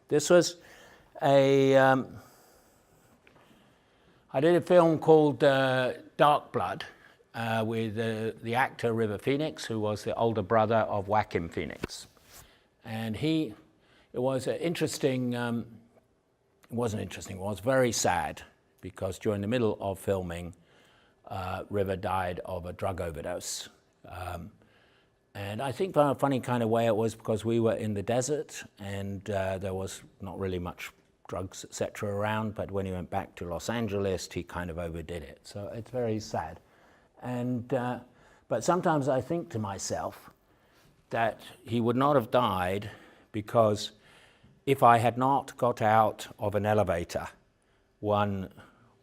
This was I did a film called Dark Blood with the actor River Phoenix, who was the older brother of Joaquin Phoenix. And it was interesting, it wasn't interesting, it was very sad, because during the middle of filming, River died of a drug overdose. And I think in a funny kind of way it was because we were in the desert and there was not really much drugs, etc. around, but when he went back to Los Angeles, he kind of overdid it. So it's very sad. And, but sometimes I think to myself that he would not have died, because if I had not got out of an elevator one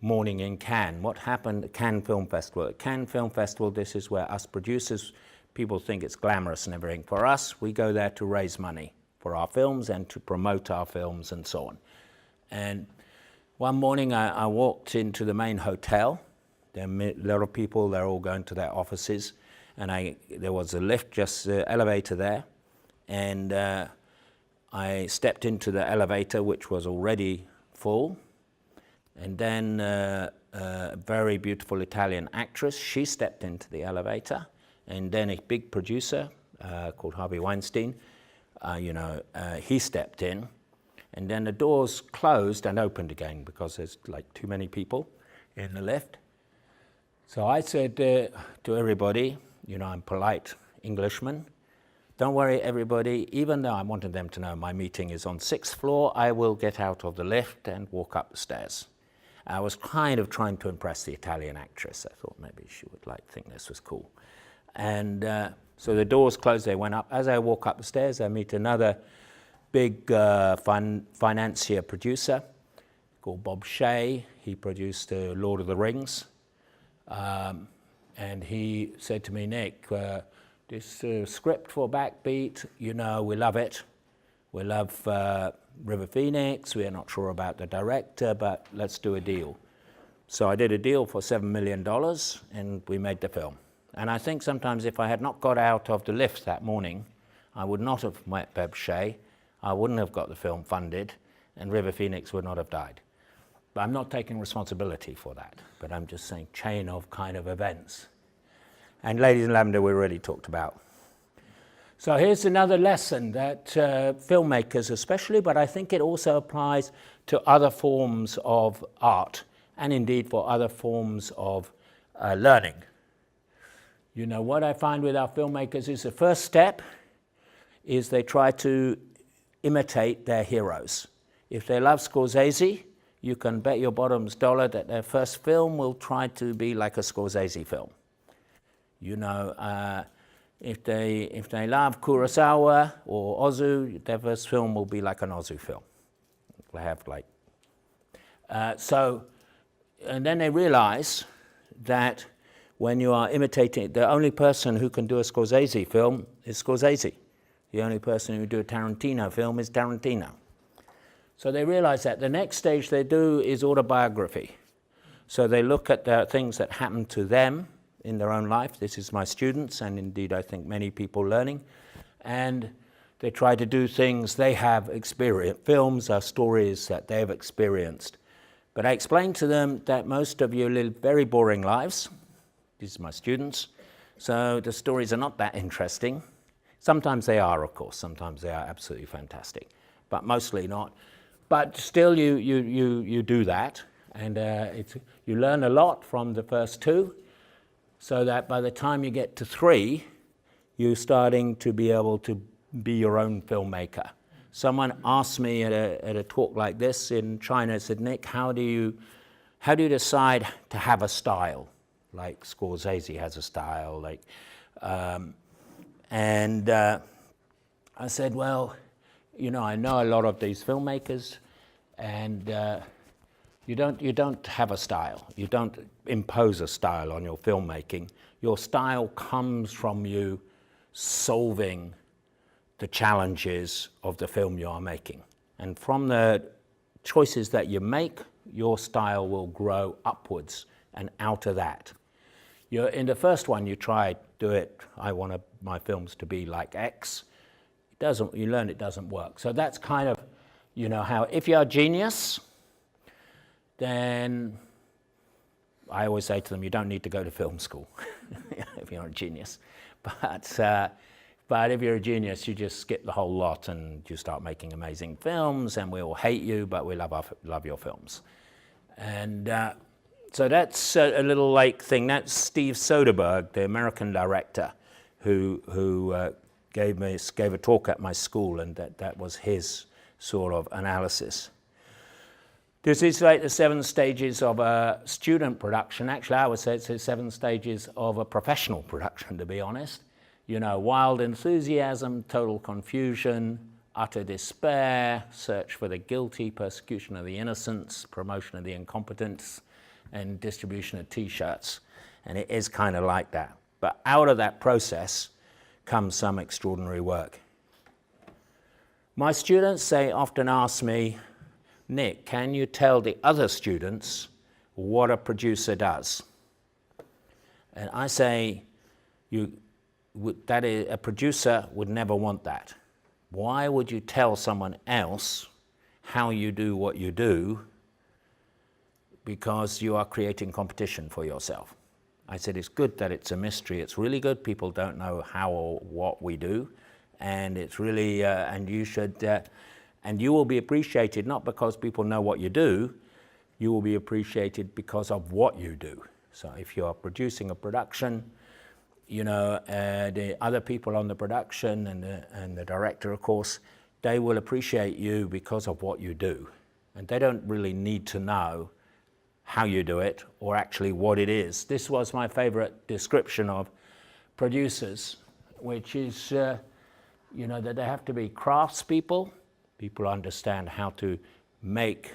morning in Cannes, what happened at Cannes Film Festival? At Cannes Film Festival, this is where us producers, people think it's glamorous and everything. For us, we go there to raise money for our films and to promote our films and so on. And one morning I walked into the main hotel. There are a lot of people, they're all going to their offices. And there was a lift, just the elevator there. And I stepped into the elevator, which was already full. And then a very beautiful Italian actress, she stepped into the elevator. And then a big producer called Harvey Weinstein, he stepped in. And then the doors closed and opened again because there's like too many people in the lift. So I said to everybody, I'm polite Englishman, don't worry everybody, even though I wanted them to know my meeting is on 6th floor, I will get out of the lift and walk up the stairs. I was kind of trying to impress the Italian actress. I thought maybe she would think this was cool. And so the doors closed, they went up. As I walk up the stairs, I meet another big financier producer called Bob Shea. He produced Lord of the Rings. And he said to me, Nick, this script for Backbeat, we love it. We love River Phoenix. We are not sure about the director, but let's do a deal. So I did a deal for $7 million, and we made the film. And I think sometimes if I had not got out of the lift that morning, I would not have met Bob Shea. I wouldn't have got the film funded, and River Phoenix would not have died. But I'm not taking responsibility for that, but I'm just saying chain of kind of events. And Ladies in Lavender we already talked about. So here's another lesson that filmmakers especially, but I think it also applies to other forms of art, and indeed for other forms of learning. What I find with our filmmakers is the first step is they try to imitate their heroes. If they love Scorsese, you can bet your bottom's dollar that their first film will try to be like a Scorsese film. If they love Kurosawa or Ozu, their first film will be like an Ozu film. They have and then they realize that when you are imitating, the only person who can do a Scorsese film is Scorsese. The only person who can do a Tarantino film is Tarantino. So they realize that the next stage they do is autobiography. So they look at the things that happen to them in their own life. This is my students, and indeed I think many people learning. And they try to do things they have experienced. Films are stories that they have experienced. But I explain to them that most of you live very boring lives. These are my students. So the stories are not that interesting. Sometimes they are, of course. Sometimes they are absolutely fantastic, but mostly not. But still, you do that, and you learn a lot from the first two, so that by the time you get to 3, you're starting to be able to be your own filmmaker. Someone asked me at a talk like this in China, said, Nick, how do you decide to have a style? Like Scorsese has a style, I said, well, I know a lot of these filmmakers, and you don't have a style. You don't impose a style on your filmmaking. Your style comes from you solving the challenges of the film you are making. And from the choices that you make, your style will grow upwards and out of that. In the first one, you try, do it, I want my films to be like X. You learn it doesn't work. So that's kind of You know how if you're a genius, then I always say to them, you don't need to go to film school if you're a genius. But if you're a genius, you just skip the whole lot and you start making amazing films, and we all hate you, but we love your films. And so that's a little like thing. That's Steve Soderbergh, the American director, who gave a talk at my school, and that was his sort of analysis. This is like the 7 stages of a student production. Actually, I would say it's the 7 stages of a professional production, to be honest. You know, wild enthusiasm, total confusion, utter despair, search for the guilty, persecution of the innocents, promotion of the incompetents, and distribution of T-shirts. And it is kind of like that. But out of that process comes some extraordinary work. My students, they often ask me, Nick, can you tell the other students what a producer does? And I say, a producer would never want that. Why would you tell someone else how you do what you do? Because you are creating competition for yourself. I said, it's good that it's a mystery. It's really good people don't know how or what we do. And it's really, and you should, and you will be appreciated not because people know what you do, you will be appreciated because of what you do. So if you are producing a production, you know, the other people on the production and the director, of course, they will appreciate you because of what you do. And they don't really need to know how you do it or actually what it is. This was my favorite description of producers, which is, you know, that they have to be craftspeople. People understand how to make,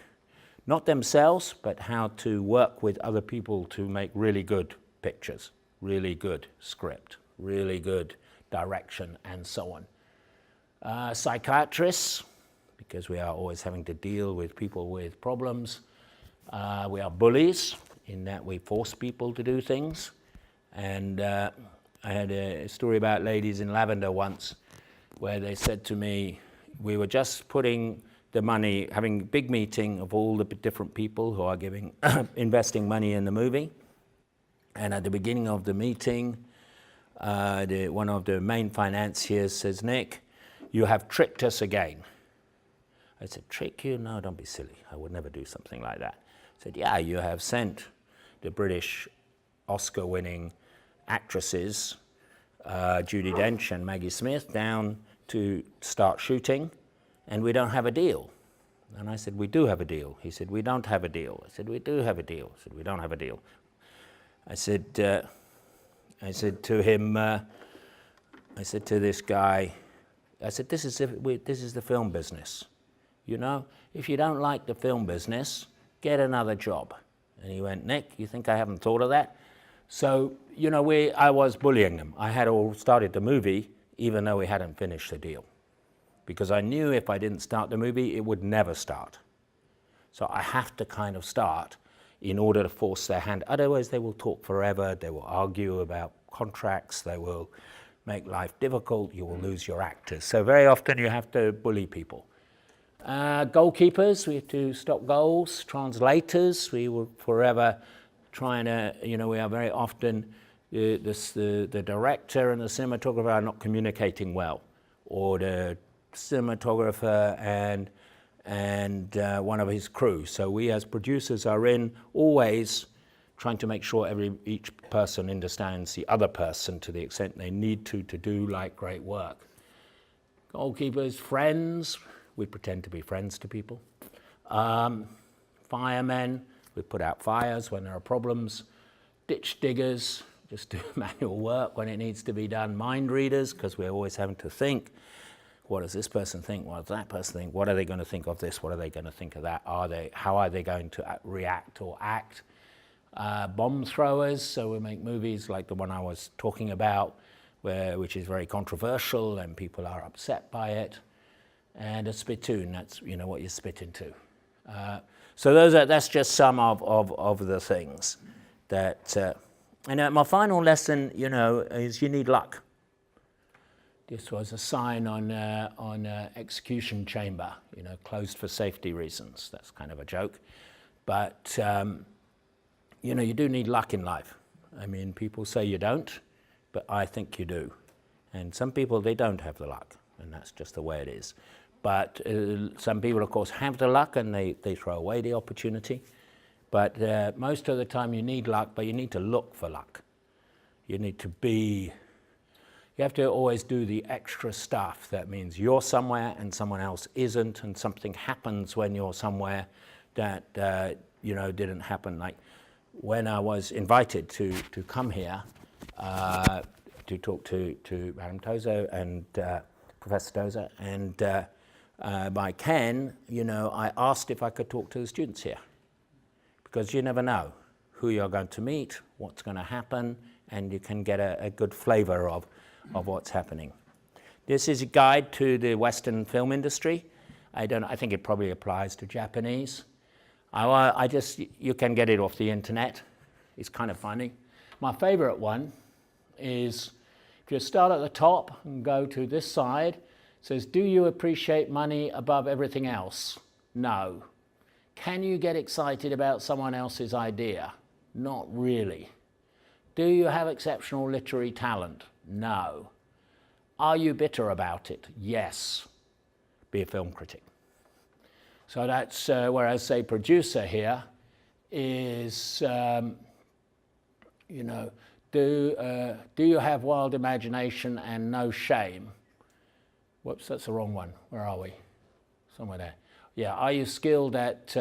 not themselves, but how to work with other people to make really good pictures, really good script, really good direction, and so on. Psychiatrists, because we are always having to deal with people with problems. We are bullies, in that we force people to do things. And I had a story about ladies in lavender once, where they said to me, we were just putting the money, having a big meeting of all the different people who are giving, investing money in the movie. And at the beginning of the meeting, one of the main financiers says, Nick, you have tricked us again. I said, trick you? No, don't be silly. I would never do something like that. I said, yeah, you have sent the British Oscar-winning actresses, Judi Dench and Maggie Smith, down to start shooting, and we don't have a deal. And I said, we do have a deal. He said, we don't have a deal. I said, we do have a deal. I said, we don't have a deal. I said to him, I said to this guy, I said, this is the film business. You know, if you don't like the film business, get another job. And he went, Nick, you think I haven't thought of that? So, you know, I was bullying them. I had all started the movie, even though we hadn't finished the deal. Because I knew if I didn't start the movie, it would never start. So I have to kind of start in order to force their hand. Otherwise, they will talk forever. They will argue about contracts. They will make life difficult. You will lose your actors. So very often you have to bully people. Goalkeepers, we have to stop goals. Translators, we were forever trying to, you know, we are very often, the director and the cinematographer are not communicating well, or the cinematographer and one of his crew. So we as producers are in always trying to make sure each person understands the other person to the extent they need to do like great work. Goalkeepers, friends, we pretend to be friends to people. Firemen, we put out fires when there are problems. Ditch diggers, just do manual work when it needs to be done. Mind readers, because we're always having to think, what does this person think? What does that person think? What are they going to think of this? What are they going to think of that? How are they going to react or act? Bomb throwers, so we make movies like the one I was talking about, which is very controversial and people are upset by it. And a spittoon, that's, you know, what you spit into. So that's just some of the things that, and my final lesson, you know, is you need luck. This was a sign on execution chamber, you know, closed for safety reasons. That's kind of a joke. But, you know, you do need luck in life. I mean, people say you don't, but I think you do. And some people, they don't have the luck, and that's just the way it is. But some people, of course, have the luck and they throw away the opportunity. But most of the time you need luck, but you need to look for luck. You need to be, you have to always do the extra stuff. That means you're somewhere and someone else isn't, and something happens when you're somewhere that you know, didn't happen. Like when I was invited to come here to talk to Madam Tozer and Professor Tozer and by Ken, you know, I asked if I could talk to the students here, because you never know who you're going to meet, what's going to happen, and you can get a good flavor of what's happening. This is a guide to the Western film industry. I think it probably applies to Japanese. You can get it off the internet. It's kind of funny. My favorite one is, if you start at the top and go to this side, it says, do you appreciate money above everything else? No. Can you get excited about someone else's idea? Not really. Do you have exceptional literary talent? No. Are you bitter about it? Yes. Be a film critic. So that's whereas, say, producer here is, you know, do you have wild imagination and no shame? Whoops, that's the wrong one. Where are we? Somewhere there. Yeah, are you skilled at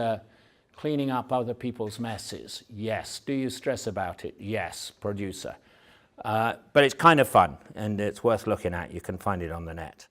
cleaning up other people's messes? Yes. Do you stress about it? Yes, producer. But it's kind of fun, and it's worth looking at. You can find it on the net.